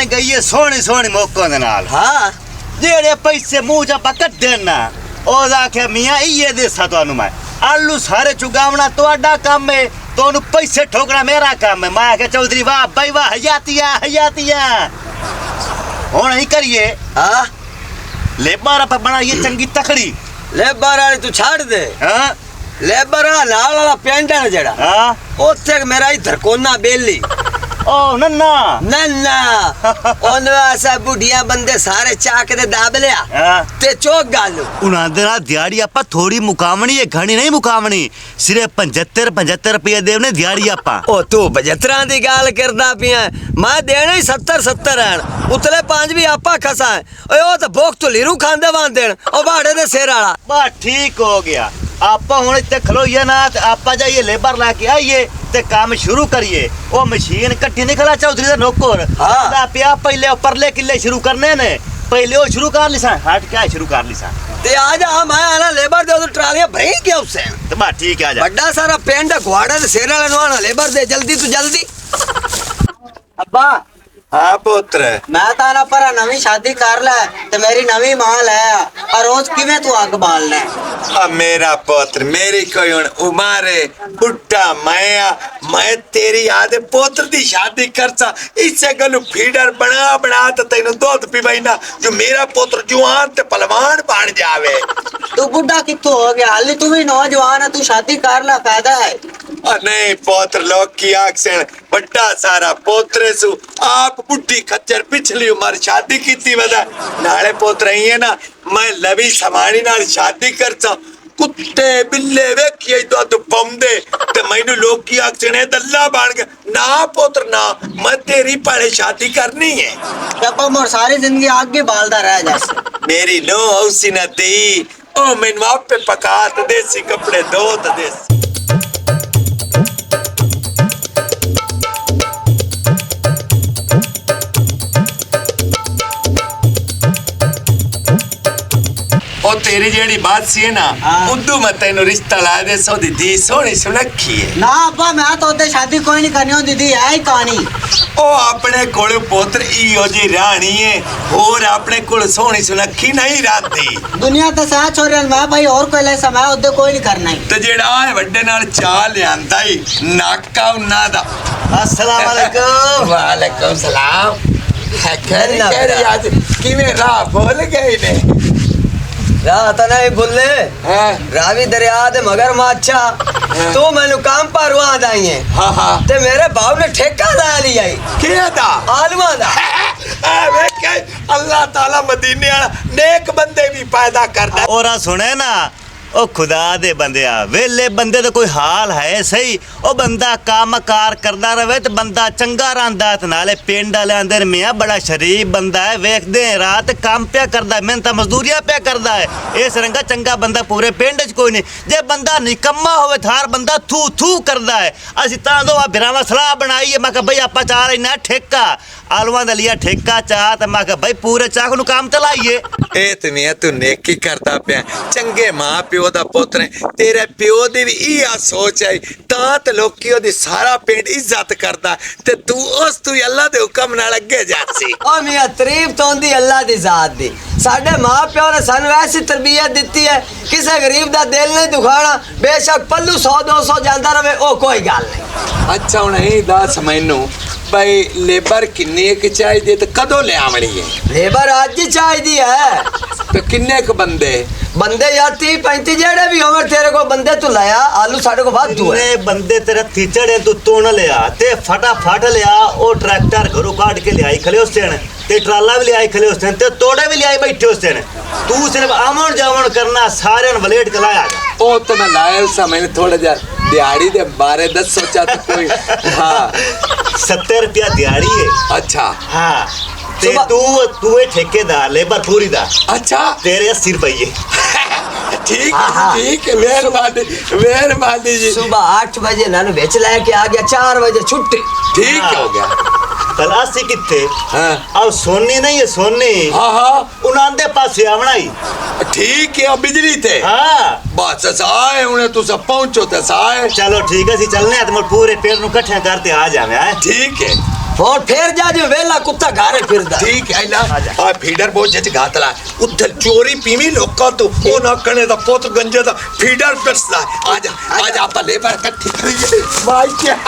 बन गई है सोहनी सोहनी मौकों दे नाल। हाँ जेड़े पैसे मुंह चा कड्डे ना ओदा आखे मियां इये देसा तुहानू मैं आलू सारे चुगावना तुहाडा काम है तोनू पैसे ठोकना मेरा काम है। मैं आखे चौधरी वाह भाई वाह हयातिया हयातिया हुण ही करिए। हाँ लेबर आप बनाइए चंगी तकड़ी। लेबर वाले तू छाड़ दे। हाँ लेबर नाल वाला पिंड है जेड़ा हाँ उत्थे मेरा इधर कोना बेली ओ नन्ना नन्ना ओन ऐसा बुढ़िया बंदे सारे चाक दे दाब लिया ते चौक गालू उन्हां दे नाल दिहाड़ी आपा थोड़ी मुकावनी है घणी नहीं मुकावनी सिर्फ 75 रुपये देवने दिहाड़ी आपा। ओ तू 75 दी गाल करदा पिया मैं देने 70 हैं उतले 5 भी आपा खसा है ओए ओ तो भोग तो लीरू खांदे वांदे ओ बाड़े दे सिर वाला बस ठीक हो गया। आपा हुण इत्थे खलोइए ना ते आपा जाइए लेबर लाके आइए ते काम शुरू करिए। ओ मशीन कट्ठी नहीं खला चौधरी दा नौकर दा पिया पहले परले किले शुरू करने ने पहले ओ शुरू कर लिसा हट क्या शुरू कर लिसा ते आजा मैं आना लेबर दे ट्रालियां भरी गया उससे तो बस ठीक है आजा बड़ा सारा पेंड घोड़े दे सिर वाले नवाना लेबर दे जल्दी तू जल्दी। अब्बा हाँ पुत्र मैं ताना पर नवी शादी कर ले ते मेरी नवी माल है और रोज किवें तू अग बाल ले। अब मेरा पुत्र मेरी कोई उमारे बुढ़ा मैं तेरी आदे पुत्र दी शादी करसा इससे गलू फीडर बना बना तो तेन दूध पिवाई ना जो मेरा पुत्र जुआन ते पहलवान बन जावे। तू बुढ़ा कित्थों हो गया हाली तू भी नौजवान है तू शादी कर ले फायदा है। नहीं पुत्र लोग की आक्सन बड़ा सारा पोतरे सु आप बुढ़ी खच्चर पिछली उम्र शादी की थी वदा नाले पोत्र ही है ना मैं लवी समानी नाल शादी करता कुत्ते बिल्ले वेखिए तो बमदे ते मैनू लोग की आक्सन है दल्ला बन गया ना पुत्र ना मैं तेरी पहले शादी करनी है जब मोर सारी जिंदगी आगे बालदा रह जैसे मेरी नो उसी न दी ओ मैनू आप पे पका तो देसी कपड़े दो तो देसी और तेरी जेड़ी बात सी है ना उद्दू मैं तेन रिश्ता ला दे सो दी सोनी सुनखी है ना अब्बा मैं तो ओदे शादी कोई नहीं करनी होती थी है ही कहानी ओ अपने कोल पुत्र इयो जी रानी है और अपने कोल सोनी सुनखी नहीं रहती दुनिया ते सह छोरे मैं भाई और कोई ले समय ओदे कोई नहीं करना ही ते जेड़ा है बड्डे नाल चाल लियांदा ही नाका उन्ना दा। अस्सलाम वालेकुम। वालेकुम सलाम। खैर आज किवें राह भूल गए ने राह तो नहीं भूले रावी दरिया दे मगर माचा तू मैनू काम पर रुआ दाई है हाँ ते मेरे बाप ने ठेका दा लिया ही किया दा आलमा दा अल्लाह ताला मदीने वाला नेक बंदे भी पैदा करदा। और आ सुने ना ओ खुदा दे बंदिया वेले बंदे तो कोई हाल है सही ओ बंदा काम कार करदा रहे तो बंदा चंगा रहिंदा ते नाले पिंड वाले अंदर मियां बड़ा शरीफ बंदा है वेखदे रात काम पे करदा मेहनत मजदूरियां पे करदा है इस रंगा चंगा बंदा पूरे पिंड च कोई नहीं जे बंदा निकम्मा होवे थार बंदा थू थू करदा है असि तां दो बिरावा सलाह बनाई है मैं कहा भाई आपा चाह रहे ना ठेका आलूआं दा लिया ठेका चाह ते मैं कहा भाई पूरे चाक नु काम चलाइए ए तुमिया तू नेकी करदा पे चंगे मां प्यो दा पुत्र तेरे प्यो दी भी इया सोच है तां ते लोकी ओदी सारा पिंड इज्जत करदा ते तू उस तू अल्लाह दे हुक्म नाल अगे जासी। ओ मियां तारीफ तो होंदी अल्लाह दी जात दी साडे मां प्यो ने सन वैसी तरबियत दित्ती है किसी गरीब दा दिल नहीं दुखाना बेशक पल्लू 100-200 जांदा रहे ओ कोई गल नहीं। अच्छा हुण ही दस मैनू भाई लेबर किन्नी की चाहिए ते कदों ले आवणी है? लेबर आज ही चाहिए है तो किन्ने क बंदे बंदे यार 30-35 जेड़े भी होवे तेरे को बंदे तू लाया आलू साडे को वाधू है बंदे तेरे थीचड़े तू तोड़ लिया ते फटाफट लिया ओ ट्रैक्टर घरों काट के ले आई खले उस दिन ते ट्राला भी ले आई खले उस दिन ते तोड़े भी ले आई बैठे उस दिन तू सिर्फ आवन जावन करना सारे वलेट चलाया ओ तो मैं लायल सा मैंने थोड़ा जा दिहाड़ी दे बारे 10 सोचा तो कोई हाँ 70 रुपया दिहाड़ी है। अच्छा हाँ ते तू है ठेकेदार लेबर पूरी दा अच्छा तेरे 80 रुपये ठीक है मेहरबानी जी। सुबह 8 बजे नानू बेच लेके आ गया 4 बजे छुट्टी ठीक हो गया तलाशी किथे हाँ अब सोनी नहीं है सोनी हाँ उन्हां पास आवना ही ठीक है बिजली थे हाँ बस साए उन्हें तू सब पहुंचो ते साए चलो ठीक है सी चलने हैं तो पूरे पेड़ नु इकट्ठे करते आ जावे हैं ठीक है और फिर जा जो वेला कुत्ता घारे फिरदा ठीक है ना आ फीडर बहुत जच घातला उधर चोरी पीवी लोका तो ओ ना कने दा पुत्र गंजे दा फीडर पिसदा आजा आप लेबर इकट्ठी करिए भाई क्या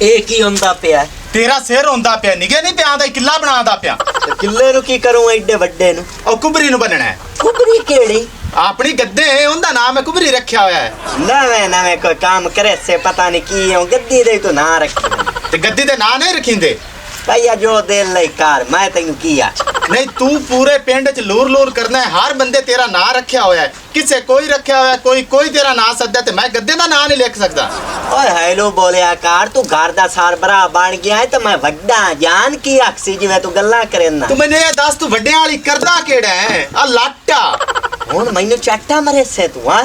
ਇਹ ਕੀ ਹੁੰਦਾ ਪਿਆ ਤੇਰਾ ਸਿਰ ਹੁੰਦਾ ਪਿਆ ਨਿਗੇ ਨਹੀਂ ਪਿਆ ਦਾ ਕਿੱਲਾ ਬਣਾਉਂਦਾ ਪਿਆ ਤੇ ਕਿੱਲੇ ਨੂੰ ਕੀ ਕਰੂੰ ਐਡੇ ਵੱਡੇ ਨੂੰ ਉਹ ਕੁਬਰੀ ਨੂੰ ਬੰਨਣਾ ਹੈ ਕੁਬਰੀ ਕਿਹੜੀ ਆਪਣੀ ਗੱਦੇ ਉਹਦਾ ਨਾਮ ਹੈ ਕੁਬਰੀ ਰੱਖਿਆ ਹੋਇਆ ਹੈ ਨਵੇਂ ਕੋਈ ਕੰਮ ਕਰੇ ਸੇ ਪਤਾ ਨਹੀਂ ਕੀ ਹੋ ਗੱਦੀ ਦੇ ਤੂੰ ਨਾ ਰੱਖੀ ਤੇ ਗੱਦੀ ਦੇ ਨਾਂ ਨਹੀਂ ਰੱਖਿੰਦੇ ਭਈਆ ਜੋ ਦਿਲ ਲਈ ਕਰ ਮੈਂ ਤੈਨੂੰ ਕੀ ਆ ਨਹੀਂ ਤੂੰ ਪੂਰੇ ਪਿੰਡ 'ਚ ਲੂਰ ਕਰਨਾ ਹੈ ਹਰ ਬੰਦੇ ਤੇਰਾ ਨਾਂ ਰੱਖਿਆ ਹੋਇਆ ਹੈ ਕਿਸੇ ਕੋਈ ਰੱਖਿਆ ਹੋਇਆ ਕੋਈ ਤੇਰਾ ਨਾਂ ਸੱਦਾ ਤੇ ਮੈਂ ਗੱਦੇ ਦਾ ਨਾਂ ਨਹੀਂ ਲਿਖ ਸਕਦਾ ਓਏ ਹੈਲੋ ਬੋਲਿਆ ਕਰ ਤੂੰ ਘਰ ਦਾ ਸਰਬਰਾ ਬਣ ਗਿਆ ਹੈ ਤੇ ਮੈਂ ਵੱਡਾ ਜਾਨ ਕੀ ਅਕਸੀ ਜਿਵੇਂ ਤੂੰ ਗੱਲਾਂ ਕਰੇਂਨਾ ਤੂੰ ਮੈਨੂੰ ਇਹ ਦੱਸ ਤੂੰ ਵੱਡਿਆਂ ਵਾਲੀ ਕਰਦਾ ਕਿਹੜਾ ਹੈ ਆ ਲਾਟਾ ਹੁਣ ਮੈਨੂੰ ਚਾਟਾ ਮਰੇ ਸੇ ਤੂੰ ਹਾਂ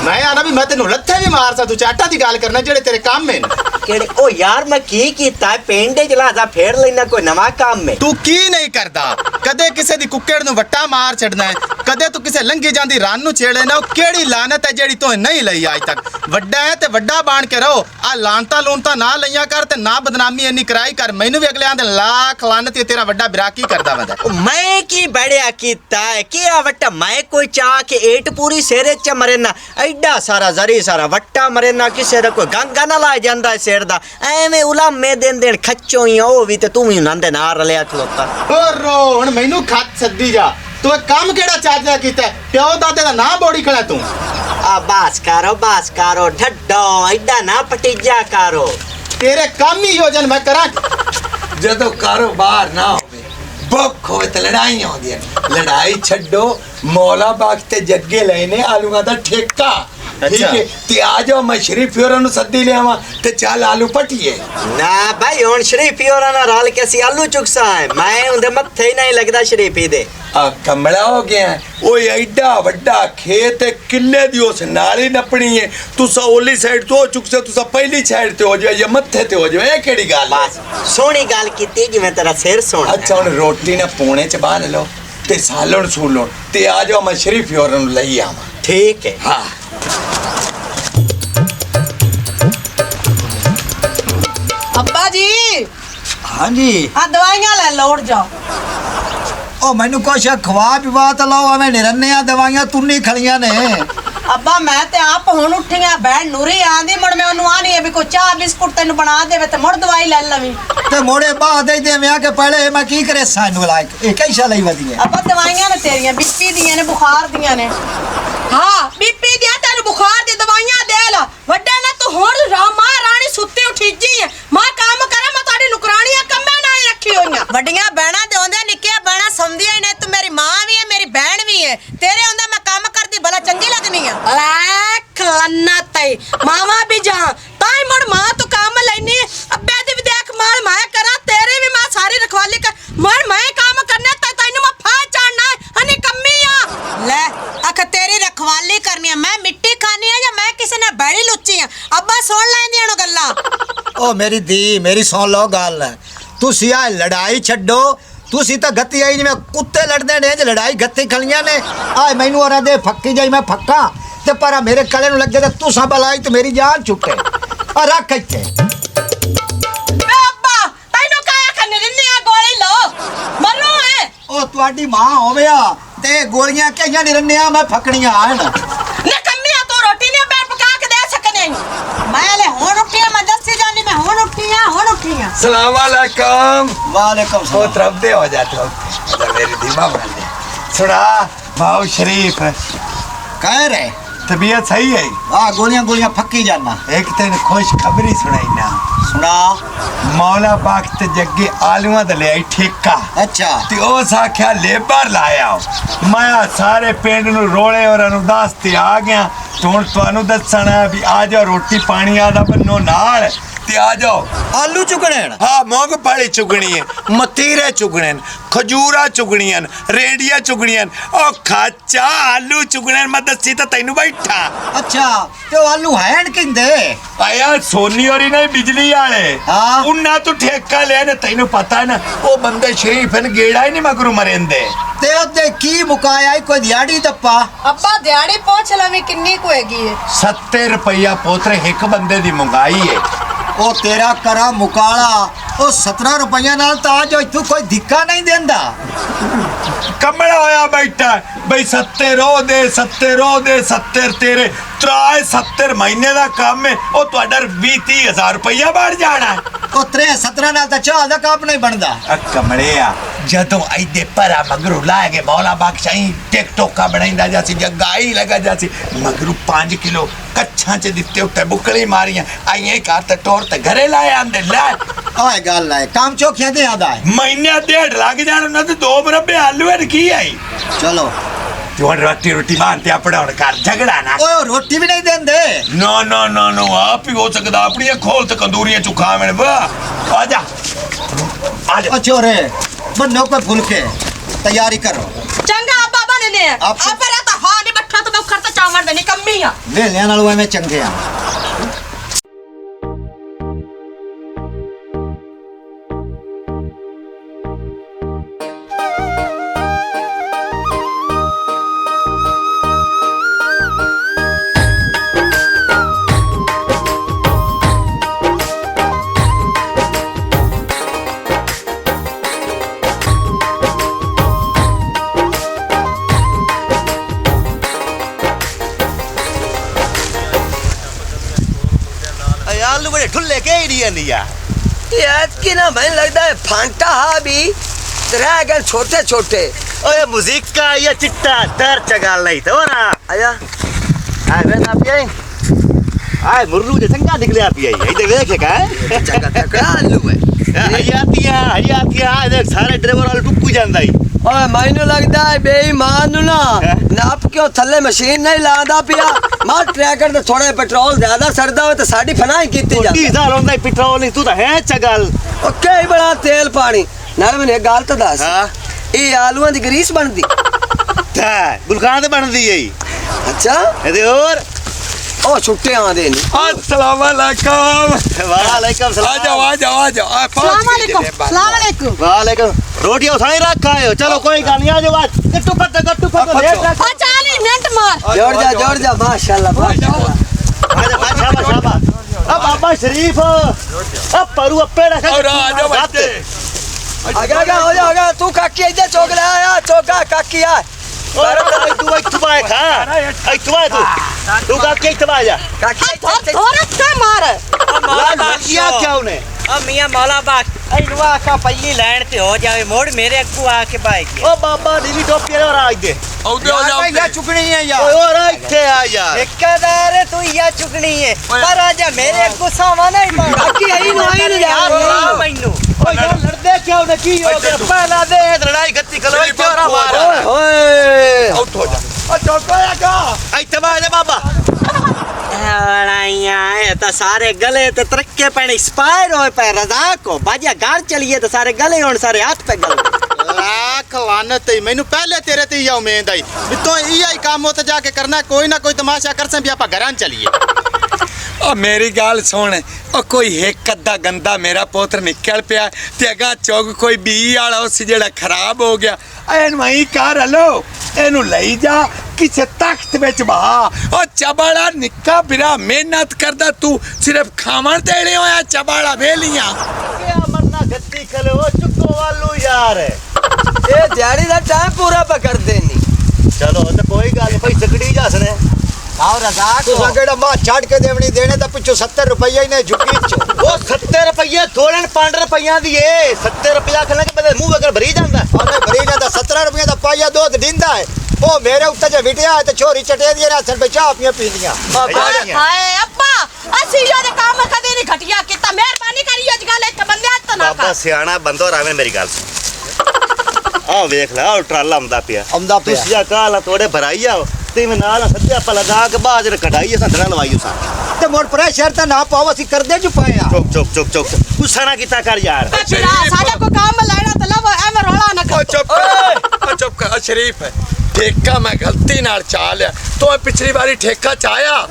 ਮੈਂ ਆਣਾ ਵੀ ਮੈਂ ਤੈਨੂੰ ਲੱਥੇ ਵੀ ਮਾਰ ਸਕਦਾ ਤੂੰ ਚਾਟਾ ਦੀ ਗੱਲ ਕਰਨਾ ਜਿਹੜੇ ਤੇਰੇ ਕੰਮ ਨੇ ਕਿਹੜੇ ਓ ਯਾਰ ਮੈਂ ਕੀ ਕੀਤਾ ਪਿੰਡ ਚ ਲਾਦਾ ਫੇਰ ਲੈਣਾ ਕੋਈ ਨਵਾਂ ਕੰਮ ਹੈ ਤੂੰ ਕੀ ਨਹੀਂ ਕਰਦਾ ਕਦੇ ਕਿਸੇ ਦੀ ਕੁੱਕੜ ਨੂੰ ਵੱਟਾ ਮਾਰ ਛੱਡਣਾ ਹੈ ਕਦੇ ਤੂੰ ਕਿਸੇ ਲੰਘੀ ਜਾਂਦੀ ਰਨ ਨੂੰ ਛੇੜੇ ਨਾ ਉਹ ਕਿਹੜੀ ਲਾਨਤ ਹੈ ਜਿਹੜੀ ਤੂੰ ਨਹੀਂ ਲਈ ਅੱਜ ਤੱਕ ਵੱਡਾ ਹੈ ਤੇ ਵੱਡਾ ਬਣ ਕੇ ਰਹੋ ਆ ਲਾਂਤਾ ਲੋਨਤਾ ਨਾ ਲਈਆਂ ਕਰ ਤੇ ਨਾ ਬਦਨਾਮੀ ਇੰਨੀ ਕਰਾਈ ਕਰ ਮੈਨੂੰ ਵੀ ਅਗਲਿਆਂ ਦੇ ਲੱਖ ਲਾਨਤ ਤੇਰਾ ਵੱਡਾ ਬਿਰਾ ਕੀ ਕਰਦਾ ਵਦਾ ਮੈਂ ਕੀ ਬੜਿਆ ਕੀਤਾ ਹੈ ਕੀ ਆ ਵੱਟਾ ਮੈਂ ਕੋਈ ਚਾਹ ਕੇ ਏਟ ਪੂਰੀ ਸੇਰੇ ਚ ਮਰੇ ਨਾ ਐਡਾ ਸਾਰਾ ਜ਼ਰੀ ਸਾਰਾ ਵੱਟਾ ਮਰੇ ਨਾ ਕਿਸੇ ਦਾ ਕੋਈ ਗੰਗਾ ਨਾ ਲਾ ਜਾਂਦਾ ਸਿਰ ਦਾ ਐਵੇਂ ਉਲਾਮੇ ਦੇਣ ਖੱਚੋ ਹੀ ਉਹ ਵੀ ਤੇ ਤੂੰ ਵੀ ਉਹਨਾਂ ਦੇ ਨਾਲ ਰਲਿਆ ਖਲੋਤਾ ਓਰੋ ਹੁਣ ਮੈਨੂੰ ਖੱਤ ਸੱਦੀ ਜਾ ਤੂੰ ਇਹ ਕੰਮ ਕਿਹੜਾ ਚਾਚਾ ਕੀਤਾ ਪਿਓ ਦਾਦੇ ਦਾ ਨਾਂ ਬੋੜੀ ਖੜਾ ਤੂੰ ਆ ਬਾਸ ਕਰੋ ਢੱਡੋ ਐਡਾ ਨਾ ਪਟੀਜਾ ਕਰੋ ਤੇਰੇ ਕੰਮ ਹੀ ਯੋਜਨ ਮੈਂ ਕਰਾਂ ਜਦੋਂ ਕਾਰੋਬਾਰ ਨਾ ਹੋਵੇ ਭੁੱਖ ਹੋਵੇ ਤੇ ਲੜਾਈਆਂ ਹੁੰਦੀਆਂ ਲੜਾਈ ਛੱਡੋ ਮੌਲਾ ਬਾਗ ਤੇ ਜੱਗੇ ਲੈਨੇ ਆਲੂਆਂ ਦਾ ਠੇਕਾ ਠੀਕ ਹੈ ਤੇ ਆ ਜਾਓ ਮੈਂ ਸ਼ਰੀਫ ਹੋਰਾਂ ਨੂੰ ਸੱਦੀ ਲਿਆਵਾਂ ਤੇ ਚੱਲ ਆਲੂ ਪਟੀਏ ਨਾ ਭਾਈ ਹੁਣ ਸ਼ਰੀਫੀ ਹੋਰਾਂ ਨਾਲ ਰਲ ਕੇ ਅਸੀਂ ਆਲੂ ਚੁਕਸਾ ਹੈ ਮੈਂ ਉਹਦੇ ਮੱਥੇ ਹੀ ਨਹੀਂ ਲੱਗਦਾ ਸ਼ਰੀਫੀ ਦੇ ਆ ਕਮਲਾ ਹੋ ਗਿਆ ਓਏ ਐਡਾ ਵੱਡਾ ਖੇਤ ਕਿੱਲੇ ਦੀ ਉਸ ਨਾਲੀ ਨੱਪਣੀ ਹੈ ਤੁਸੀਂ ਓਲੀ ਸਾਈਡ ਤੋਂ ਚੁਕਸੇ ਤੁਸੀਂ ਪਹਿਲੀ ਸਾਈਡ ਤੇ ਹੋ ਜਾਓ ਜਾਂ ਮੱਥੇ ਤੇ ਹੋ ਜਾਓ ਇਹ ਕਿਹੜੀ ਗੱਲ ਹੈ ਬਸ ਸੋਹਣੀ ਗੱਲ ਕੀਤੀ ਜਿਵੇਂ ਤੇਰਾ ਸਿਰ ਸੋਹਣਾ ਅੱਛਾ ਹੁਣ ਰੋਟੀ ਨਾ ਪੂਣੇ ਚ ਬਾਂਧ ਲਓ ਤੇ ਸਾਲਣ ਸੂਲਣ ਤੇ ਆ ਜਾਓ ਮੈਂ ਸ਼ਰੀਫ ਹੋਰਾਂ ਨੂੰ ਲਈ ਆਵਾਂ ਠੀਕ ਹੈ ਹਾਂ ਅੱਬਾ ਜੀ ਹਾਂਜੀ ਆ ਦਵਾਈਆਂ ਲੈ ਲਓ ਉੱਠ ਜਾਓ ਉਹ ਮੈਨੂੰ ਕੁਛ ਖਵਾ ਪਿਵਾ ਤਾਂ ਲਾਓ ਐਵੇਂ ਨਿਰੰਨੇ ਆ ਦਵਾਈਆਂ ਤੁੰਨੀ ਖਲੀਆਂ ਨੇ ਅੱਬਾ ਮੈਂ ਤੇ ਆਪ ਹੁਣ ਉੱਠੀਆਂ ਬੈਣ ਨੂਰੀ ਆਂਦੀ ਮੁੜ ਮੈਂ ਉਹਨੂੰ ਆਣੀ ਹੈ ਵੀ ਕੋਈ ਚਾਹ ਬਿਸਕੁਟ ਤੈਨੂੰ ਬਣਾ ਦੇਵੇ ਤੇ ਮੁੜ ਦਵਾਈ ਲੈ ਲਵੀਂ ਤੇ ਮੋੜੇ ਬਾਅਦ ਦੇ ਦੇਵਿਆ ਕਿ ਪਹਿਲੇ ਮੈਂ ਕੀ ਕਰੇ ਸਾਨੂੰ ਲਾਇਕ ਇਹ ਕੈਸਾ ਲਈ ਵਧੀਆ ਅੱਬਾ ਦਵਾਈਆਂ ਨੇ ਤੇਰੀਆਂ ਬੀਪੀ ਦੀਆਂ ਨੇ ਬੁਖਾਰ ਦੀਆਂ ਨੇ ਹਾਂ ਬੀਪੀ ਦੀਆਂ ਤੈਨੂੰ ਬੁਖਾਰ ਦੀ ਦਵਾਈਆਂ ਦੇ ਲਾ ਵੱਡਾ ਨਾ ਤੂੰ ਹੁਣ ਰਾਮਾ ਰਾਣੀ ਸੁੱਤੀ ਉੱਠੀ ਜੀ ਹੈ ਮੈਂ ਕੰਮ ਕਰਾਂ ਮੈਂ ਤੁਹਾਡੀ ਨੁਕਰਾਣੀਆਂ ਕੰਮਾਂ ਨਾਲ ਹੀ ਰੱਖੀ ਹੋਈਆਂ ਵੱਡੀਆਂ ਬਹਿਣਾ ਦੇ ਹੁੰਦੇ ਨਿੱਕੀਆਂ ਬਹਿਣਾ ਸਮਝਦੀਆਂ ਹੀ ਨੇ ਤੂੰ ਮੇਰੀ ਮਾਂ ਵੀ ਹੈ ਮੇਰੀ ਭੈਣ ਵੀ ਹੈ ਤੇਰੇ ਹੁੰਦਾ ਮੈਂ ਕੰਮ ਕਰਦੀ ਭਲਾ ਚੰਗੀ ਲੱਗਦੀ ਆ ਲੈ ਖਲਨਾ ਤਈ ਮਾਵਾ ਵੀ ਜਾ ਤਾਈ ਮੁੜ ਮਾਂ ਤੂੰ ਕੰਮ ਲੈਣੀ ਅੱਬੇ ਦੀ ਵੀ ਦੇਖ ਮਾਲ ਮੈਂ ਕਰਾਂ ਤੇਰੀ ਵੀ ਮੈਂ ਸਾਰੀ ਰਖਵਾਲੀ ਕਰ ਮੈਂ ਕੰਮ ਕਰਨਾ ਤਾਂ ਤੈਨੂੰ ਮੈਂ ਫਾ ਚਾੜਨਾ ਹਨੀ ਕੰਮੀ ਆ ਲੈ ਅਖ ਤੇਰੀ ਰਖਵਾਲੀ ਕਰਨੀ ਆ ਮੈਂ ਮਿੱਟੀ ਖਾਣੀ ਆ ਜਾਂ ਮੈਂ ਕਿਸੇ ਨਾਲ ਬੜੀ ਲੁੱਚੀ ਆ ਅੱਬਾ ਸੁਣ ਲੈਂਦੀਆਂ ਨੂੰ ਗੱਲਾਂ ਉਹ ਮੇਰੀ ਧੀ ਮੇਰੀ ਸੁਣ ਲਓ ਗੱਲ ਤੁਸੀਂ ਆ ਲੜਾਈ ਛੱਡੋ ਤੁਸੀਂ ਤਾਂ ਗੱਤੀ ਆਈ ਜਿਵੇਂ ਕੁੱਤੇ ਲੜਦੇ ਨੇ ਜੇ ਲੜਾਈ ਗੱਤੀ ਖਲੀਆਂ ਨੇ ਆ ਮੈਨੂੰ ਔਰਾਂ ਦੇ ਫੱਕੀ ਜਾਈ ਮੈਂ ਫੱਕਾ ਤੇ ਪਰ ਮੇਰੇ ਕਲੇ ਨੂੰ ਲੱਗੇ ਤੇ ਤੁਸੀਂ ਬਲਾਈ ਤੇ ਮੇਰੀ ਜਾਨ ਚੁੱਕੇ ਆ ਰੱਖ ਇੱਥੇ ਬੇ ਅੱਬਾ ਤੈਨੂੰ ਕਾਇਆ ਖੰਨੇ ਰਿੰਨੀ ਆ ਗੋਲੀ ਲੋ ਮਰੂ ਏ ਉਹ ਤੁਹਾਡੀ ਮਾਂ ਹੋਵਿਆ ਤੇ ਗੋਲੀਆਂ ਕਈਆਂ ਨਹੀਂ ਰੰਨਿਆ ਮੈਂ ਫੱਕਣੀਆਂ ਆਣ ਨੇ ਕੰਮੀਆਂ ਤੂੰ ਰੋਟੀ ਨਹੀਂ ਬੈ ਪਕਾ ਕੇ ਦੇ ਸਕਨੇ ਮੈਂ ਲੈ ਹੁਣ ਉੱਠੀਆਂ ਮੈਂ ਦੱਸੀ ਜਾਨੀ ਮੈਂ ਹੁਣ ਉੱਠੀਆਂ सलाम वालेकुम वालेकुम वो तरफ दे हो जाते हो तो मेरी धीमा बन दे सुना भाव शरीफ कह रहे तबीयत सही है आ गोलियां फक्की जाना एक तेन खुश खबरी सुनाई ना सुना मौला बाग ते जग्गे आलूआं दा ले आई ठेका अच्छा ते उस आख्या लेबर लाया मैं सारे पिंड नु रोले और नु दस ते आ गया तो हुण तुहानू दसना भी आ जाओ रोटी पानी आदा बन्नो नाल ते आ जाओ। आलू चुकने हाँ मूंगफली चुगनी है, मतीरे चुगने न, खजूरा चुगनियां न, रेडिया चुगनियां न, ओ खाचा आलू चुगने न। मैं दसी तो तैनू बैठा। अच्छा तो आलू हैं किंदे आया सोनी और नहीं बिजली वाले। हाँ। उन्ना तो ठेका लिया ना, तैनू पता है ना वो बंदे शरीफ न, गेड़ा ही नहीं मगरू मरेंदे। ते ओदे की मुकाया कोई दिहाड़ी दप्पा अब्बा दिहाड़ी पहुंच लवी किन्नी को हैगी है 70 रुपया पोतरे एक बंदे दी मंगाई है। ओ तेरा करा मुकाला ओ 17 रुपया नाल तो आज तू कोई धिक्का नहीं देंदा कमला होया बैठा भाई 70 रो दे 70 तेरे त्राए 70 महीने का काम है वो ਤੁਹਾਡਾ 20-30 हज़ार रुपया बढ़ जाना है। ओ 17 नाल तो चाह दा कप नहीं बनदा कमलिया जदों ऐदे परा मगरू लाएगे मौला बादशाही टिकटोका बनाइंदा जासी जगाई लगा जासी मगरू 5 किलो कच्छां च दित्ते उत्ते बुकली मारियां आईए कार ते टोर ते घरे लाए आंदे ला ओए गल है काम चोखियां दे आदा है महीने 1.5 लग जाण ना ते 2 मुरब्बे आलू है की आई। चलो तू रोटी मानते अपना कर झगड़ा ना। ओए रोटी भी नहीं देंदे नो नो नो नो आप ही हो सकता अपनी खोल ते कंदूरियां चुखा में वाह आजा आजा। ओ छोरे बन्नो को फुलके तैयारी करो चंगा अब्बा बने ने आप- आप रहता हां नहीं बैठा तो मैं खर्चा चावल देने कम्मी आ वेलियां नाल ओए में चंगे आ आलू बड़े ठुल्ले के ही नहीं आंदी यार। याद की ना मैं लगता है फांटा हा भी रह गए छोटे छोटे ओए म्यूजिक का ये चिट्टा तर चगाल नहीं तो ना आया आए बहन आप ये आए मुर्रू जे संगा निकले आप ये इधर देखे का है चंगा तकड़ा आलू है हयातिया देख सारे ड्राइवर वाले टुक्कू ਜਾਂਦਾ ਹੀ ओए मैनू लगता है बेईमान नु ना नाप क्यों थल्ले मशीन नहीं लादा पिया मार ट्रैकर ते थोड़े पेट्रोल ज्यादा सरदा हो तो साडी फनाई कीती जाती डीजल ਹੁੰਦਾ ਹੀ ਪੈਟਰੋਲ ਨਹੀਂ ਤੂੰ ਤਾਂ ਹੈ ਚਗਲ ओके ही बड़ा तेल पानी नाल मैंने एक गल तो दस ਹਾਂ ये आलूआं दी ग्रीस बनदी ਤਾਂ ਗੁਲਕਾਂ ਤੇ ਬਣਦੀ ਹੈ अच्छा ਇਹਦੇ ਹੋਰ ओ छुट्टे आंदे नी अस्सलाम वालेकुम। वालेकुम आ जाओ आ जाओ आ जाओ सलाम अलैकुम सलाम अलैकुम वालेकुम रोटी उठाई रखा है चलो कोई गाल नहीं आ जाओ आज गट्टू पत्ता लेट रख अच्छा अली मिनट मार जोड़ जा माशाल्लाह माशाल्लाह आजा शाबाश शाबाश अब बाबा शरीफ अब परू अप्पे रख और आ जाओ बच्चे आगा हो जा तू काकी इधर चौक ले आया चौका काकी आ तू बाय खा आई तू का के तबा जा काकी थोड़ा सा मार किया क्या उन्हें ओ मियां मौला बाग इनवा का पहली लाइन ते हो जावे मोड़ मेरे अग्गू आके पाएगी ओ बाबा नीली टोपी रे और आज दे औदे हो जाओ या चुकनी है यार ओए और इथे आ यार ठेकेदार तू या चुकनी है पर आजा मेरे अग्गू सावा नहीं पाऊंगा काकी आई नहीं यार मैनू ओ यार लड़दे क्या उन्हें की हो गया पहला दे लड़ाई गत्ती कलो चोरा मारा ओए आउट हो जा ओ चौको का आई तबा जा बाबा लड़ाइयां है तो सारे गले तो तरक्के पे एक्सपायर होए पे रजा को बाजा घर चलिए तो सारे गले होन सारे हाथ पे गल लाख लानत है मैनू पहले तेरे ते ये उम्मीद आई भी तो यही काम होता जाके करना कोई ना कोई तमाशा कर से भी आपा घरां चलिए ओ मेरी गाल सुन ओ कोई एक अद्धा गंदा मेरा पोत्र निकल पिया ते अगा चौक कोई बी वाला उस जेड़ा खराब हो गया एन वही कर हलो एनु लई जा किसे तख्त विच बहा ओ चबाड़ा निक्का बिरा मेहनत करदा तू सिर्फ खावन देने होया चबाड़ा वेलियां क्या मरना गत्ती कलो चुको वालू यार ये दिहाड़ी दा टाइम पूरा पकड़ देनी चलो तो कोई गल नहीं भाई चकड़ी जासने आओ रजाक तू संगड़ा मां छाड़ के देवनी देने तो पिछो 70 रुपया ही ने झुकी चो वो 70 रुपये थोड़न 5 रुपया दी है 70 रुपया खने के बदले मुंह वगर भरी जांदा और भरी ना 17 रुपया दा पाया दूध दींदा है ओ मेरे उत्ते जे बिटिया है तो छोरी चटे दी ना सन पे चाह पिया पी लिया हाय अब्बा असि यो दे काम कदे नहीं घटिया कीता मेहरबानी करी अज गल इत्थे बंदे हत्थ ना बाबा सियाना बंदो रावे मेरी गल आ देख ला ओ ट्राला आंदा पिया आंदा पिया। तुसिया काला थोड़े भराई आओ ते में नाल सद्या पला दा के बाज रे कढाई संदरा लवाई उसा ਤੇ ਮੋੜ ਪ੍ਰੈਸ਼ਰ ਤਾਂ ਨਾ ਪਾਓ ਅਸੀਂ ਕਰਦੇ ਜੂ ਪਏ ਆ ਚੁੱਪ ਗੁੱਸਾ ਨਾ ਕੀਤਾ ਕਰ ਯਾਰ ਬਿਰਾ ਸਾਡਾ ਕੋਈ ਕੰਮ ਲੈਣਾ ਤੇ ਲਵ ਐਵੇਂ ਰੌਲਾ ਨਾ ਉਹ ਕਰ ਚੁੱਪ ਕਰ ਸ਼ਰੀਫ ਠੇਕਾ ਮੈਂ ਗਲਤੀ ਨਾਲ ਚਾ ਲਿਆ ਤੂੰ ਪਿਛਲੀ ਵਾਰੀ ਠੇਕਾ ਚਾਇਆ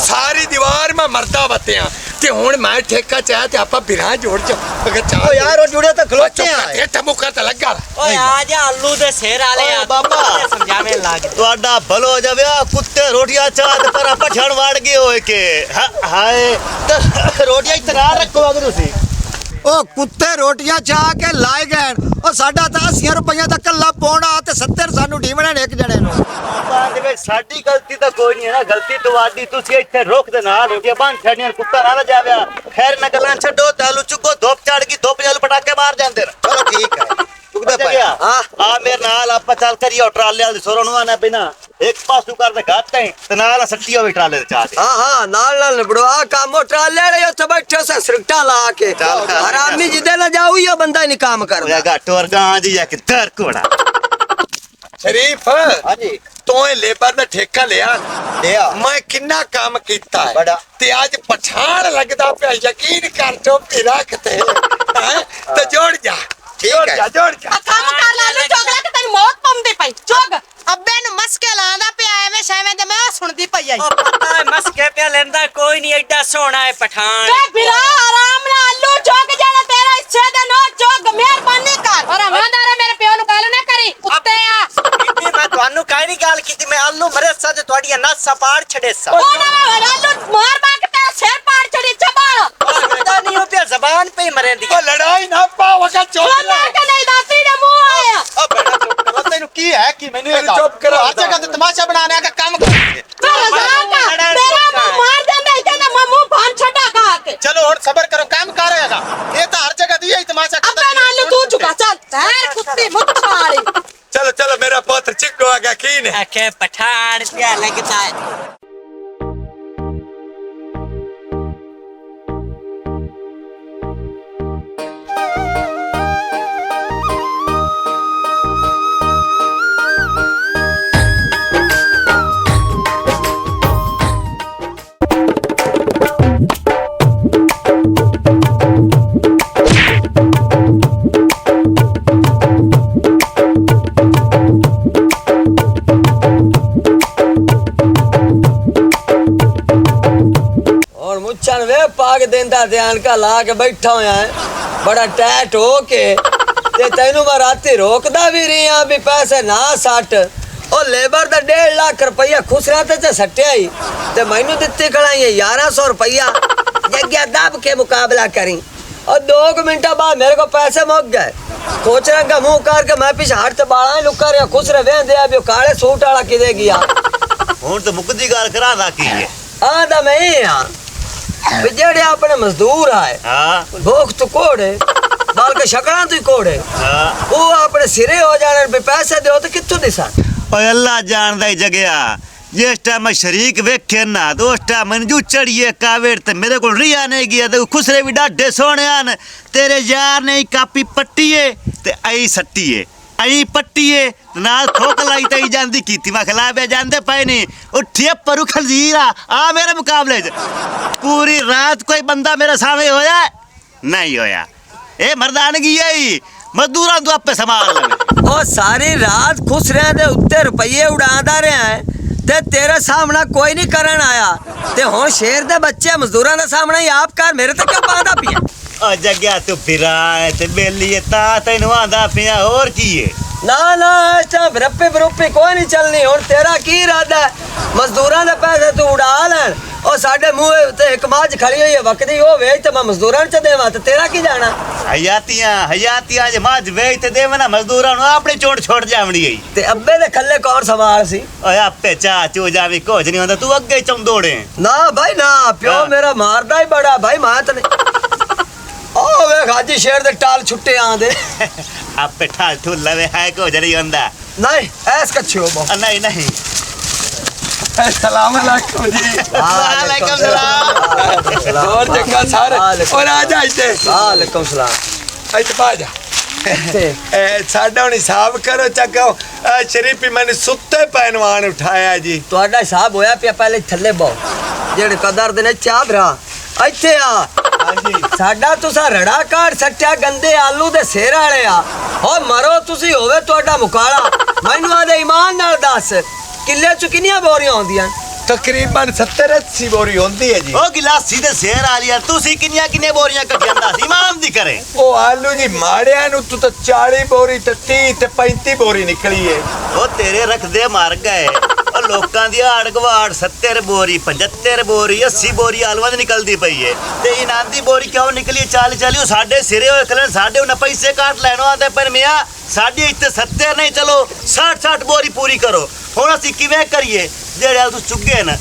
ਸਾਰੀ ਦੀਵਾਰ ਮੈਂ ਮਰਦਾ ਵਤਿਆ ਤੇ ਹੁਣ ਮੈਂ ਠੇਕਾ ਚਾਇਆ ਤੇ ਆਪਾਂ ਬਿਰਾਂ ਜੋੜ ਚ ਅਗਰ ਚਾਹ ਓ ਯਾਰ ਉਹ ਜੁੜੇ ਤਾਂ ਖਲੋਤੇ ਆ ਇਹ ਟਮੁਕਾ ਤਾਂ ਲੱਗਾ ਓਏ ਆ ਜਾ ਆਲੂ ਦੇ ਸਿਰ ਵਾਲੇ ਆ ਬਾਬਾ ਸਮਝਾਵੇਂ ਲੱਗ ਤੁਹਾਡਾ ਭਲੋ ਜਾਵੇ ਆ ਕੁੱਤੇ ਰੋਟੀਆਂ ਚਾਹ ਤੇ ਪਰ ਆਪਾਂ ਛਣ ਵੜ ਗਏ ਹੋਏ ਕਿ ਹਾਏ ਤੇ ਰੋਟੀਆਂ ਇਤਨਾ ਰੱਖੋ ਅਗਰ ਤੁਸੀਂ ਉਹ ਕੁੱਤੇ ਰੋਟੀਆਂ ਚਾਹ ਕੇ ਲਾਏ ਗਏ ਉਹ ਸਾਡਾ ਤਾਂ 80 ਰੁਪਈਆ ਦਾ ਕੱਲਾ ਪੌਣਾ ਤੇ 70 ਸਾਨੂੰ ਢੀਵਣੇ ਨੇ ਇੱਕ ਜਣੇ ਨੂੰ ਬਾਅਦ ਵਿੱਚ ਸਾਡੀ ਗਲਤੀ ਤਾਂ ਕੋਈ ਨਹੀਂ ਹੈ ਨਾ ਗਲਤੀ ਤੁਹਾਡੀ ਤੁਸੀਂ ਇੱਥੇ ਰੋਕ ਦੇ ਨਾਲ ਰੋਟੀਆਂ ਬੰਨ ਛੱਡੀਆਂ ਕੁੱਤਾ ਨਾ ਜਾਵਿਆ ਖੈਰ ਨਾ ਗੱਲਾਂ ਛੱਡੋ ਤਾਲੂ ਚੁੱਕੋ ਧੁੱਪ ਚੜ ਗਈ ਧੁੱਪ ਜਲ ਪਟਾਕੇ ਮਾਰ ਜਾਂਦੇ ਨੇ ਚਲੋ ਠੀਕ ਹੈ ਚੁੱਕਦੇ ਪਏ ਆ ਮੇਰੇ ਨਾਲ ਆਪਾਂ ਚੱਲ ਕਰੀਏ ਟਰਾਲੇ ਵਾਲੇ ਸੋਰੋਂ ਨੂੰ ਆਣਾ ਬਿਨਾ ਇੱਕ ਪਾਸੂ ਕਰਦੇ ਘਾਤੇ ਤੇ ਨਾਲ ਸੱਟੀ ਹੋਵੇ ਟਰਾਲੇ ਤੇ ਚਾਹ ਹਾਂ ਨਾਲ ਨਿਬੜੋ ਆ ਕੰਮ ਉਹ ਟਰਾਲੇ ਵਾਲੇ ਉੱਥੇ ਬੈਠੇ ਸੇ ਸਿਰਕਟਾ ਲਾ ਕੇ ਹਰਾਮੀ ਜਿੱਦੇ ਨਾ ਜਾਊ ਇਹ ਬੰਦਾ ਨਹੀਂ ਕੰਮ ਕਰਦਾ ਘੱਟ ਵਰਗਾ ਜੀ ਜਾ ਕੇ ਦਰ ਕੋੜਾ ਸ਼ਰੀਫ ਹਾਂਜੀ ਤੂੰ ਇਹ ਲੇਬਰ ਦਾ ਠੇਕਾ ਲਿਆ ਮੈਂ ਕਿੰਨਾ ਕੰਮ ਕੀਤਾ ਹੈ ਬੜਾ। ਤੇ ਅੱਜ ਪਛਾਣ ਲੱਗਦਾ ਪਿਆ ਯਕੀਨ ਕਰ ਚੋਪੀ ਰੱਖਤੇ ਤੇ ਜੋੜ ਜਾ ਠੀਕ ਹੈ। ਜੋੜ ਜਾ ਆ ਕੰਮ ਕਰ ਲਾ ਲੂ ਚੋਗਲਾ ਕਿ ਤੈਨੂੰ ਮੌਤ ਪਾਉਂਦੀ ਪਈ ਚੁੱਗ ਅੱਬੇ ਨੂੰ ਮਸਕੇ ਲਾਉਂਦਾ ਪਿਆ ਐਵੇਂ ਸ਼ੈਵੇਂ ਤੇ ਮੈਂ ਉਹ ਸੁਣਦੀ ਪਈ ਆਈ ਉਹ ਪਤਾ ਹੈ ਮਸਕੇ ਪਿਆ ਲੈਂਦਾ ਕੋਈ ਨਹੀਂ ਐਡਾ ਸੋਹਣਾ ਹੈ ਪਠਾਨ ਤੇ ਬਿਰਾ ਆਰਾਮ ਨਾਲ ਆਲੂ ਚੁੱਗ ਜਿਹੜਾ ਤੇਰਾ ਹਿੱਸੇ ਦਾ ਨੋ ਚੁੱਗ ਮਿਹਰਬਾਨੀ ਕਰ ਔਰ ਹਮਾਦਾਰਾ ਮੇਰੇ ਪਿਓ ਨੂੰ ਗੱਲ ਨਾ ਕਰੀ ਉੱਤੇ ਆ ਬੀਬੀ ਮੈਂ ਤੁਹਾਨੂੰ ਕਾਈ ਨਹੀਂ ਗੱਲ ਕੀਤੀ ਮੈਂ ਆਲੂ ਮਰੇ ਸੱਜ ਤੁਹਾਡੀਆਂ ਨਸਾਂ ਪਾੜ ਛੜੇ ਸਾ ਉਹ ਨਾ ਆਲੂ ਮਾਰ ਮਾਰ ਕੇ ਤੇਰਾ ਸਿਰ ਪਾੜ ਛੜੀ ਚਬਾਲ ਪਤਾ ਨਹੀਂ ਉਹ ਪਿਆ ਜ਼ਬਾਨ ਪੇ ਮਰੇ ਦੀ ਉਹ ਲੜਾਈ ਨਾ ਪਾਵਗਾ ਚੋਪ ਉਹ ਮੈਂ ਕਿ ਨਹੀਂ ਦਾਤੀ ਦੇ ਮੂੰਹ ਆਇਆ ਓ ਬੇਟਾ ਚੁੱਪ ਕਰੋ ਤੈਨੂੰ ਕੀ ਹੈ ਕਿ ਮੈਨੂੰ ਇਹ ਚੁੱਪ ਕਰੋ। ਹਰ ਜਗ੍ਹਾ ਤੇ ਤਮਾਸ਼ਾ ਬਣਾਉਣੇ ਦਾ ਕੰਮ ਕਰ ਤੇਰਾ ਮੂੰਹ ਮਾਰ ਦਿੰਦਾ ਇਦਾਂ ਦਾ ਮੂੰਹ ਭਾਂ ਛੱਡਾ ਖਾ ਕੇ ਚਲੋ ਹੁਣ ਸਬਰ ਕਰੋ ਕੰਮ ਕਰ ਹੋਏਗਾ ਇਹ ਤਾਂ ਹਰ ਜਗ੍ਹਾ ਦੀ ਹੀ ਤਮਾਸ਼ਾ ਅੱਬੇ ਨਾਲ ਤੂੰ ਚੁਕਾ ਚੱਲ ਤੈਰ ਕੁੱਤੀ ਮੁੱਛ ਵਾਲੀ ਚਲੋ ਮੇਰਾ ਪੁੱਤਰ ਚਿੱਕੋ ਆ ਗਿਆ ਕੀ ਨੇ ਆਖੇ ਪਠਾਨ ਪਿਆ ਲੱਗਦਾ ਹੈ और मुच्छन वे पाग देंदा ध्यान का ला के बैठा होया है बड़ा टैट हो के ते तैनू मैं राती रोकदा भी रही हां भी पैसे ना सट ओ लेबर दा 1.5 लाख रुपया खुसरा ते सट्टिया ही ते मैनू दित्ती खड़ाई 1100 रुपया जग्या दब के मुकाबला करी और 2 मिनट बाद मेरे को पैसे मुक गए कोचरा का मुंह करके मैं पीछे हट ते बाला लुका रहा खुसरे वेंदे आ भी काले सूट वाला किदे गया ਹੁਣ ਤਾਂ ਮੁੱਕਦੀ ਗੱਲ ਕਰਾਦਾ ਕੀ ਹੈ आंदा मैं ही हां भी जेड़े अपने मजदूर आए ਹਾਂ भूख तो कोड़े बाल के शकड़ा तो ही कोड़े ਹਾਂ वो अपने सिरे हो जाने पे पैसे दो तो कित्थों दिसा ਓਏ ਅੱਲਾ ਜਾਣਦਾ ਹੀ ਜਗਿਆ ਜਿਸ ਟਾਈਮ ਮੈਂ ਸ਼ਰੀਕ ਵੇਖੇ ਨਾ ਤੇ ਉਸ ਟਾਈਮ ਮੈਨੂੰ ਜੂ ਚੜੀਏ ਕਾਵੇੜ ਤੇ ਮੇਰੇ ਕੋਲ ਰਿਆ ਨਹੀਂ ਗਿਆ ਤੇ ਖੁਸਰੇ ਵੀ ਡਾਢੇ ਸੋਹਣੇ ਹਨ ਤੇਰੇ ਯਾਰ ਨੇ ਕਾਪੀ ਪੱਟੀਏ ਤੇ ਆਈ ਸੱਟੀਏ ਆਈ ਪੱਟੀਏ ਨਾਲ ਠੋਕ ਲਾਈ ਤੇ ਜਾਂਦੀ ਕੀਤੀ ਮੈਂ ਖਿਲਾਫੇ ਜਾਂਦੇ ਪਏ ਨਹੀਂ ਉੱਠੀਏ ਪਰੂ ਖਲਜੀਰਾ ਆ ਮੇਰੇ ਮੁਕਾਬਲੇ 'ਚ ਪੂਰੀ ਰਾਤ ਕੋਈ ਬੰਦਾ ਮੇਰੇ ਸਾਹਮਣੇ ਹੋਇਆ ਨਹੀਂ ਹੋਇਆ ਇਹ ਮਰਦਾਨਗੀ ਹੈ ਹੀ ਮਜ਼ਦੂਰਾਂ ਤੋਂ ਆਪੇ ਸੰਭਾਲ ਲਵੇ ओ सारी रात खुश रहे दे उत्ते रुपये उड़ादा रहा है ते तेरे सामना कोई नहीं करन आया ते हुन शेर दे बच्चे मजदूरां दे सामने ही आप कर मेरे ते क्यों पांदा पिया ਆ ਜਗਿਆ ਤੂੰ ਫਿਰਾਂ ਤੇ ਬੇਲੀਏ ਤਾਂ ਤੈਨੂੰ ਆਂਦਾ ਪਿਆ ਹੋਰ ਕੀ ਏ ना ना इस टाइम रप्पे बरुप्पे कोई नहीं चलनी हुन तेरा की इरादा है मजदूरां दे पैसे तू उड़ा लैन ओ साडे मुंह ते एक माज खड़ी होई है वक्ती ओ वेच ते मैं मजदूरां च देवां ते तेरा की जाना ਹਯਾਤੀਆਂ ਜੇ ਮੱਝ ਵੇਚ ਤੇ ਦੇਵ ਨਾ ਮਜ਼ਦੂਰਾਂ ਨੂੰ ਆਪਣੀ ਚੋਟ ਛੋੜ ਜਾਵਣੀ ਗਈ ते अब्बे दे खल्ले कौन संभाल सी ਓਏ ਆਪੇ ਚਾਹ ਚੂ ਜਾਵੀ ਕੁਝ ਨਹੀਂ ਹੁੰਦਾ ਤੂੰ ਅੱਗੇ ਚੌਂਦੋੜੇ ना भाई ना प्यो हाँ। मेरा मारदा ही बड़ा भाई मात ने ओ वे हाजी शेर दे टाल छुट्टे आंदे ਆਪੇ ਠਾਲ ਠੁੱਲ ਲਵੇ ਹੈ ਕੁਝ ਨਹੀਂ ਹੁੰਦਾ नहीं ऐस कच्छे हो बो ਨਹੀਂ ਨਹੀਂ ਸਲਾਮ ਅਲੈਕੁਮ ਜੀ ਵਾਲੇਕੁਮ ਸਲਾਮ ਹੋਰ ਜੱਗਾ ਸਰ ਵਾਲੇਕੁਮ। ਔਰ ਆ ਜਾ ਇੱਥੇ वालेकुम सलाम ਇੱਥੇ ਪਾ ਜਾ ਸਾਡਾ ਹੁਣ ਹਿਸਾਬ ਕਰੋ ਚੱਕੋ ਸ਼ਰੀਫੀ ਮੈਨੂੰ ਸੁੱਤੇ ਪੈਨਵਾਨ ਉਠਾਇਆ ਜੀ ਤੁਹਾਡਾ ਹਿਸਾਬ ਹੋਇਆ ਪਿਆ ਪਹਿਲੇ ਥੱਲੇ ਬਹੁ ਜਿਹੜੇ ਕਦਰ ਦੇ ਨੇ ਚਾਹ ਭਰਾ ਇੱਥੇ ਆ ਹਾਂਜੀ ਸਾਡਾ ਤੁਸੀਂ ਰੜਾ ਕਾੜ ਸੱਟਿਆ ਗੰਦੇ ਆਲੂ ਦੇ ਸਿਰ ਵਾਲੇ ਆ ਹੋ ਮਰੋ ਤੁਸੀਂ ਹੋਵੇ ਤੁਹਾਡਾ ਮੁਕਾਲਾ ਮੈਨੂੰ ਆਦੇ ਈਮਾਨ ਨਾਲ ਦੱਸ ਕਿੱਲੇ ਚ ਕਿੰਨੀਆਂ ਬੋਰੀਆਂ ਹੁੰਦੀਆਂ ਤਕਰੀਬਨ 70-80 ਬੋਰੀ ਹੁੰਦੀ ਹੈ ਜੀ ਉਹ ਗਿਲਾਸੀ ਦੇ ਸ਼ੇਰ ਵਾਲੀਆ ਤੁਸੀਂ ਕਿੰਨੀਆਂ ਬੋਰੀਆਂ ਕੱਢਿਆਂਦਾ ਸੀ ਇਮਾਮ ਦੀ ਕਰੇ ਉਹ ਆਲੂ ਜੀ ਮਾੜਿਆਂ ਨੂੰ ਤੂੰ ਤਾਂ 40 ਬੋਰੀ ਤੇ 30 ਤੇ 35 ਬੋਰੀ ਨਿਕਲੀ ਏ ਉਹ ਤੇਰੇ ਰੱਖਦੇ ਮਰ ਗਏ ਉਹ ਲੋਕਾਂ ਦੀ ਆੜ ਗਵਾੜ 70 ਬੋਰੀ 75 ਬੋਰੀ 80 ਬੋਰੀ ਆਲੂਆਂ ਦੀ ਨਿਕਲਦੀ ਪਈ ਏ ਤੇ ਇਹਨਾਂ ਦੀ ਬੋਰੀ ਕਿਉਂ ਨਿਕਲੀ 40 ਉਹ ਸਾਡੇ ਸਿਰੇ ਹੋਏ ਖਲੇ ਸਾਡੇ ਉਹਨਾਂ ਪੈਸੇ ਕਾਟ ਲੈਣੋ ਆਂਦੇ ਪਰ ਮਿਆਂ ਸਾਡੀ ਇੱਥੇ 70 ਨਹੀਂ ਚਲੋ 60 ਬੋਰੀ ਪੂਰੀ ਕਰੋ ਹੁਣ ਅਸੀਂ ਕਿਵੇਂ ਕਰੀਏ ਜਿਹੜੇ ਤੂੰ ਚੁੱਗੇ ਨਾ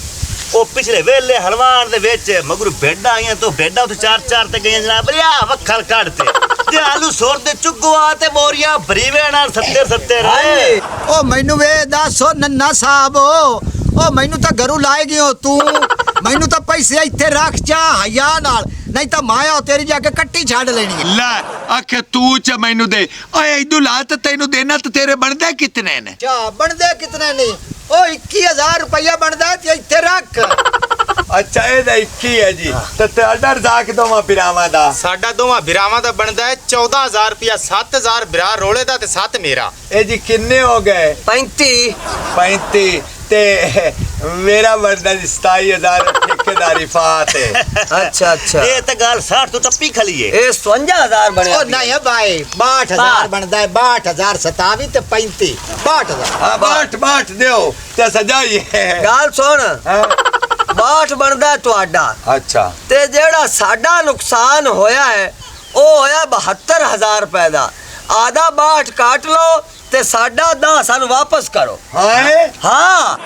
ਉਹ ਪਿਛਲੇ ਵੇਲੇ ਹਲਵਾਨ ਦੇ ਵਿੱਚ ਮਗਰ ਭੇਡਾਂ ਆਈਆਂ ਤੋਂ ਭੇਡਾਂ ਤੋਂ 4 ਤੇ ਗਈਆਂ ਜਨਾਬ ਰਿਆ ਵੱਖਲ ਕੱਢਤੇ ਤੇ ਆਲੂ ਸੋਰ ਦੇ ਚੁੱਗਵਾ ਤੇ ਬੋਰੀਆਂ ਭਰੀਵੇ ਨਾਲ 70 ਹਾਂਜੀ ਉਹ ਮੈਨੂੰ ਵੇ ਦੱਸੋ ਨੰਨਾ ਸਾਹਿਬ ਉਹ ਮੈਨੂੰ ਤਾਂ ਘਰੋਂ ਲਾਏ ਗਿਓ ਤੂੰ ਮੈਨੂੰ ਤਾਂ ਪੈਸੇ ਇੱਥੇ ਰੱਖ ਚਾ ਹਯਾ ਨਾਲ ਨਹੀਂ ਤਾਂ ਮਾਇਆ ਤੇਰੀ ਜਾ ਕੇ ਕੱਟੀ ਛੱਡ ਲੈਣੀ ਹੈ ਲੈ ਆਖੇ ਤੂੰ ਚ ਮੈਨੂੰ ਦੇ ਓਏ ਇਦੂ ਲਾ ਤੇ ਤੈਨੂੰ ਦੇਣਾ ਤੇ ਤੇਰੇ ਬਣਦੇ ਕਿਤਨੇ ਨੇ ਚਾ ਬਣਦੇ ਕਿਤਨੇ ਨਹੀਂ ਉਹ 21000 ਰੁਪਇਆ ਬਣਦਾ ਤੇ ਇੱਥੇ ਰੱਖ ਅੱਛਾ ਇਹਦਾ 21 ਹੈ ਜੀ ਤੇ ਤੁਹਾਡਾ ਰਜ਼ਾਕ ਦੋਵਾਂ ਪਿਰਾਵਾਂ ਦਾ ਸਾਡਾ ਦੋਵਾਂ ਬਿਰਾਵਾਂ ਦਾ ਬਣਦਾ ਹੈ 14000 ਰੁਪਇਆ 7000 ਬਿਰਾ ਰੋਲੇ ਦਾ ਤੇ 7 ਮੇਰਾ ਇਹ ਜੀ ਕਿੰਨੇ ਹੋ ਗਏ 35 35 ਤੇ ਮੇਰਾ ਬਣਦਾ ਜੀ 27000 ਠੇਕੇਦਾਰੀ ਫਾਤ ਹੈ ਅੱਛਾ ਅੱਛਾ ਇਹ ਤਾਂ ਗੱਲ 60 ਤੋਂ ਟੱਪੀ ਖਲੀਏ ਇਹ 55000 ਬਣਿਆ ਉਹ ਨਹੀਂ ਭਾਈ 62000 ਬਣਦਾ ਹੈ 62000 27 ਤੇ 35 62000 ਹਾਂ ਬਾਟ ਦਿਓ ਤੇ ਸਜਾਈਏ ਗੱਲ ਸੁਣ ਬਾਠ ਬਣਦਾ ਤੁਹਾਡਾ ਅੱਛਾ ਤੇ ਜਿਹੜਾ ਸਾਡਾ ਨੁਕਸਾਨ ਹੋਇਆ ਹੈ ਉਹ ਹੋਇਆ 72000 ਰੁਪਏ ਦਾ ਆधा ਬਾਠ ਕਾਟ ਲਓ ਤੇ ਸਾਡਾ 10 ਸਾਨੂੰ ਵਾਪਸ ਕਰੋ ਹਾਂ ਹਾਂ